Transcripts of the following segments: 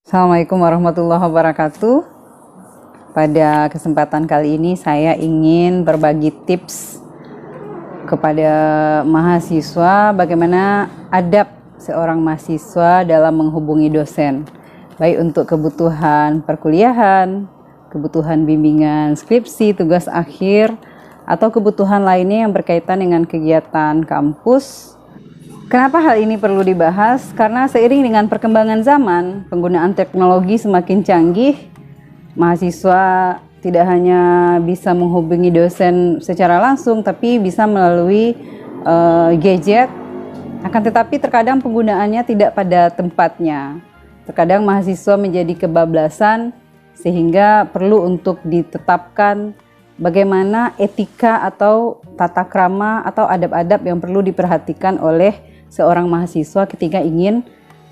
Assalamualaikum warahmatullahi wabarakatuh. Pada kesempatan kali ini saya ingin berbagi tips kepada mahasiswa bagaimana adab seorang mahasiswa dalam menghubungi dosen, baik untuk kebutuhan perkuliahan, kebutuhan bimbingan skripsi, tugas akhir, atau kebutuhan lainnya yang berkaitan dengan kegiatan kampus. Kenapa hal ini perlu dibahas? Karena seiring dengan perkembangan zaman, penggunaan teknologi semakin canggih, mahasiswa tidak hanya bisa menghubungi dosen secara langsung, tapi bisa melalui gadget. Akan tetapi terkadang penggunaannya tidak pada tempatnya. Terkadang mahasiswa menjadi kebablasan, sehingga perlu untuk ditetapkan bagaimana etika atau tata krama atau adab-adab yang perlu diperhatikan oleh seorang mahasiswa ketika ingin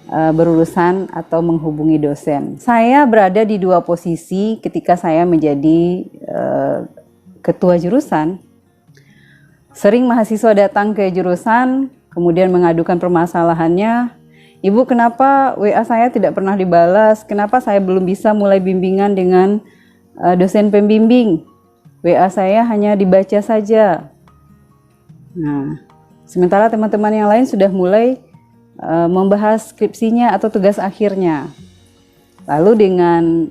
berurusan atau menghubungi dosen. Saya berada di dua posisi ketika saya menjadi ketua jurusan. Sering mahasiswa datang ke jurusan, kemudian mengadukan permasalahannya. Ibu, kenapa WA saya tidak pernah dibalas? Kenapa saya belum bisa mulai bimbingan dengan dosen pembimbing? WA saya hanya dibaca saja. Nah, sementara teman-teman yang lain sudah mulai membahas skripsinya atau tugas akhirnya. Lalu dengan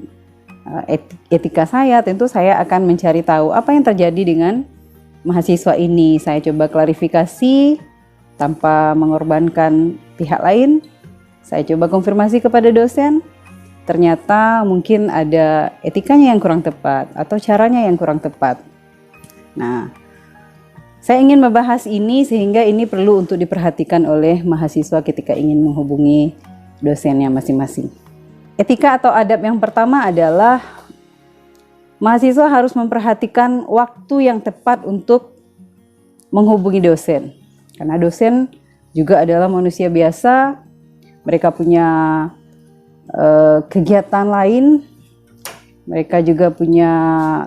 etika saya, tentu saya akan mencari tahu apa yang terjadi dengan mahasiswa ini. Saya coba klarifikasi tanpa mengorbankan pihak lain. Saya coba konfirmasi kepada dosen. Ternyata mungkin ada etikanya yang kurang tepat atau caranya yang kurang tepat. Nah, saya ingin membahas ini sehingga ini perlu untuk diperhatikan oleh mahasiswa ketika ingin menghubungi dosennya masing-masing. Etika atau adab yang pertama adalah mahasiswa harus memperhatikan waktu yang tepat untuk menghubungi dosen. Karena dosen juga adalah manusia biasa, mereka punya kegiatan lain, mereka juga punya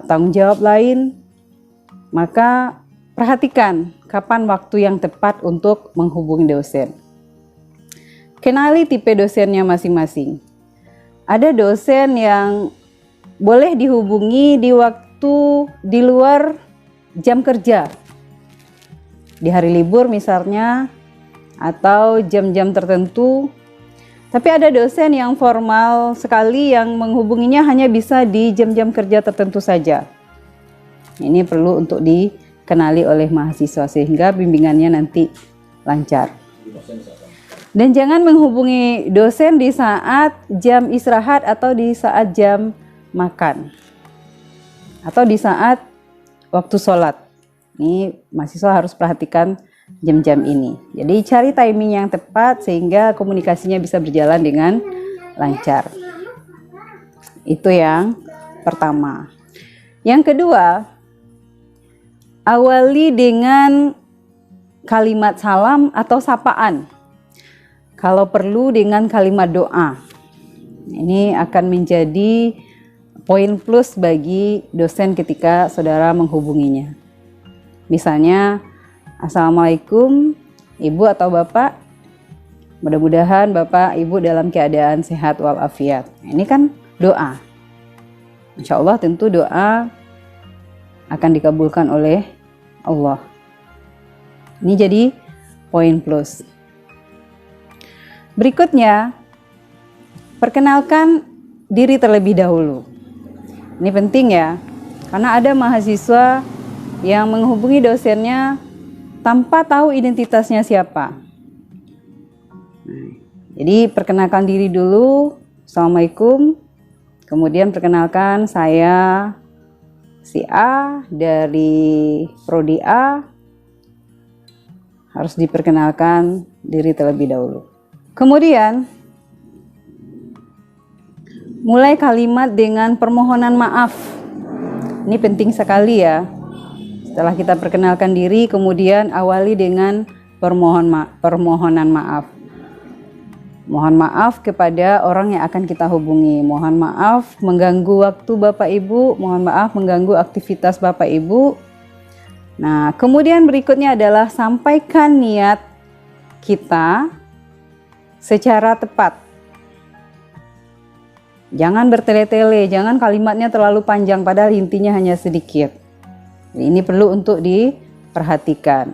tanggung jawab lain, maka perhatikan kapan waktu yang tepat untuk menghubungi dosen. Kenali tipe dosennya masing-masing. Ada dosen yang boleh dihubungi di waktu di luar jam kerja, di hari libur misalnya, atau jam-jam tertentu. Tapi ada dosen yang formal sekali yang menghubunginya hanya bisa di jam-jam kerja tertentu saja. Ini perlu untuk dikenali oleh mahasiswa sehingga bimbingannya nanti lancar. Dan jangan menghubungi dosen di saat jam istirahat atau di saat jam makan. Atau di saat waktu sholat. Ini mahasiswa harus perhatikan jam-jam ini. Jadi cari timing yang tepat sehingga komunikasinya bisa berjalan dengan lancar. Itu yang pertama. Yang kedua, awali dengan kalimat salam atau sapaan. Kalau perlu dengan kalimat doa. Ini akan menjadi poin plus bagi dosen ketika saudara menghubunginya. Misalnya, Assalamualaikum Ibu atau Bapak, mudah-mudahan Bapak Ibu dalam keadaan sehat walafiat. Ini kan doa. Insya Allah tentu doa akan dikabulkan oleh Allah. Ini jadi poin plus. Berikutnya, perkenalkan diri terlebih dahulu. Ini penting ya, karena ada mahasiswa yang menghubungi dosennya tanpa tahu identitasnya siapa. Jadi perkenalkan diri dulu, Assalamualaikum. Kemudian perkenalkan saya si A dari Prodi A. Harus diperkenalkan diri terlebih dahulu. Kemudian mulai kalimat dengan permohonan maaf. Ini penting sekali ya. Setelah kita perkenalkan diri, kemudian awali dengan permohonan maaf. Mohon maaf kepada orang yang akan kita hubungi. Mohon maaf mengganggu waktu Bapak Ibu. Mohon maaf mengganggu aktivitas Bapak Ibu. Nah, kemudian berikutnya adalah sampaikan niat kita secara tepat. Jangan bertele-tele, jangan kalimatnya terlalu panjang padahal intinya hanya sedikit. Ini perlu untuk diperhatikan.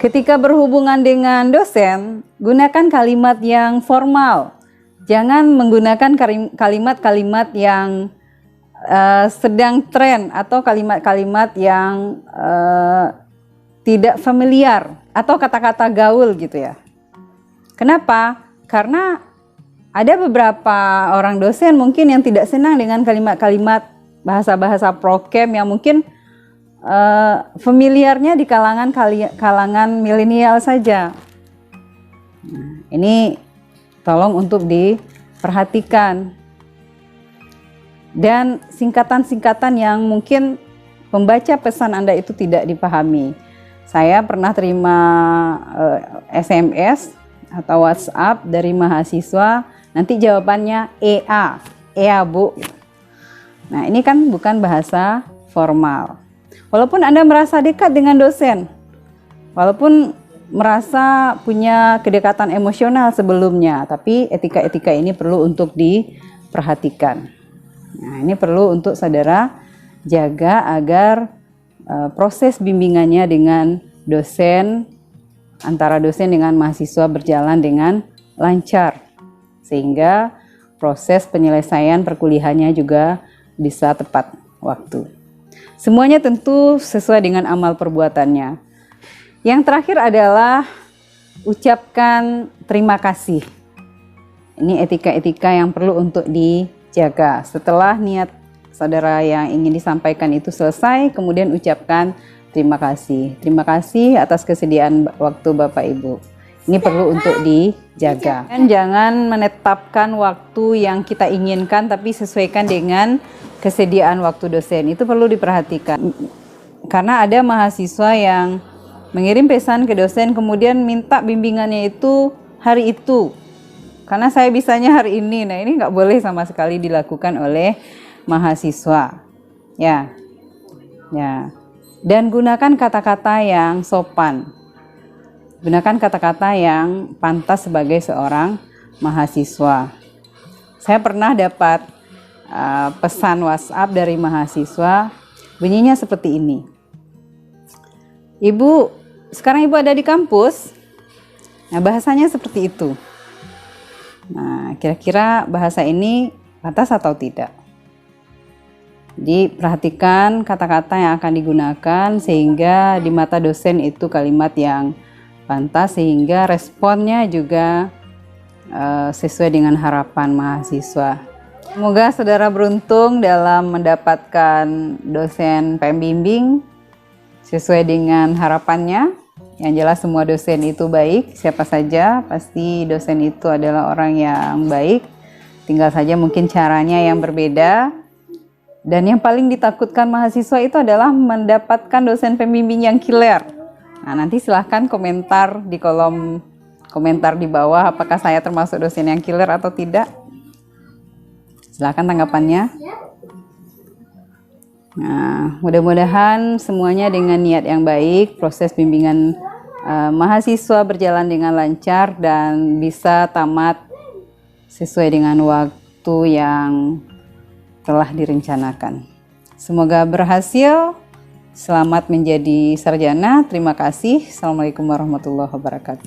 Ketika berhubungan dengan dosen, gunakan kalimat yang formal. Jangan menggunakan kalimat-kalimat yang sedang tren atau kalimat-kalimat yang tidak familiar atau kata-kata gaul gitu ya. Kenapa? Karena ada beberapa orang dosen mungkin yang tidak senang dengan kalimat-kalimat bahasa-bahasa prokem yang mungkin familiarnya di kalangan milenial saja. Nah, ini tolong untuk diperhatikan. Dan singkatan-singkatan yang mungkin pembaca pesan Anda itu tidak dipahami. Saya pernah terima SMS atau WhatsApp dari mahasiswa, nanti jawabannya EA Bu. Nah, ini kan bukan bahasa formal. Walaupun Anda merasa dekat dengan dosen, walaupun merasa punya kedekatan emosional sebelumnya, tapi etika-etika ini perlu untuk diperhatikan. Nah, ini perlu untuk saudara jaga agar proses bimbingannya dengan dosen, antara dosen dengan mahasiswa berjalan dengan lancar, sehingga proses penyelesaian perkuliahannya juga bisa tepat waktu. Semuanya tentu sesuai dengan amal perbuatannya. Yang terakhir adalah ucapkan terima kasih. Ini etika-etika yang perlu untuk dijaga. Setelah niat saudara yang ingin disampaikan itu selesai, kemudian ucapkan terima kasih. Terima kasih atas kesediaan waktu Bapak Ibu. Ini perlu untuk dijaga. Dan jangan menetapkan waktu yang kita inginkan, tapi sesuaikan dengan kesediaan waktu dosen. Itu perlu diperhatikan. Karena ada mahasiswa yang mengirim pesan ke dosen, kemudian minta bimbingannya itu hari itu. Karena saya bisanya hari ini. Nah, ini nggak boleh sama sekali dilakukan oleh mahasiswa. Ya. Dan gunakan kata-kata yang sopan. Gunakan kata-kata yang pantas sebagai seorang mahasiswa. Saya pernah dapat pesan WhatsApp dari mahasiswa, bunyinya seperti ini. Ibu, sekarang Ibu ada di kampus? Nah, bahasanya seperti itu. Nah, kira-kira bahasa ini pantas atau tidak? Jadi, perhatikan kata-kata yang akan digunakan sehingga di mata dosen itu kalimat yang pantas, sehingga responnya juga sesuai dengan harapan mahasiswa. Semoga saudara beruntung dalam mendapatkan dosen pembimbing sesuai dengan harapannya. Yang jelas semua dosen itu baik, siapa saja pasti dosen itu adalah orang yang baik. Tinggal saja mungkin caranya yang berbeda. Dan yang paling ditakutkan mahasiswa itu adalah mendapatkan dosen pembimbing yang killer. Nah, nanti silahkan komentar di kolom komentar di bawah apakah saya termasuk dosen yang killer atau tidak. Silahkan tanggapannya. Nah, mudah-mudahan semuanya dengan niat yang baik, proses bimbingan mahasiswa berjalan dengan lancar dan bisa tamat sesuai dengan waktu yang telah direncanakan. Semoga berhasil. Selamat menjadi sarjana. Terima kasih. Assalamualaikum warahmatullahi wabarakatuh.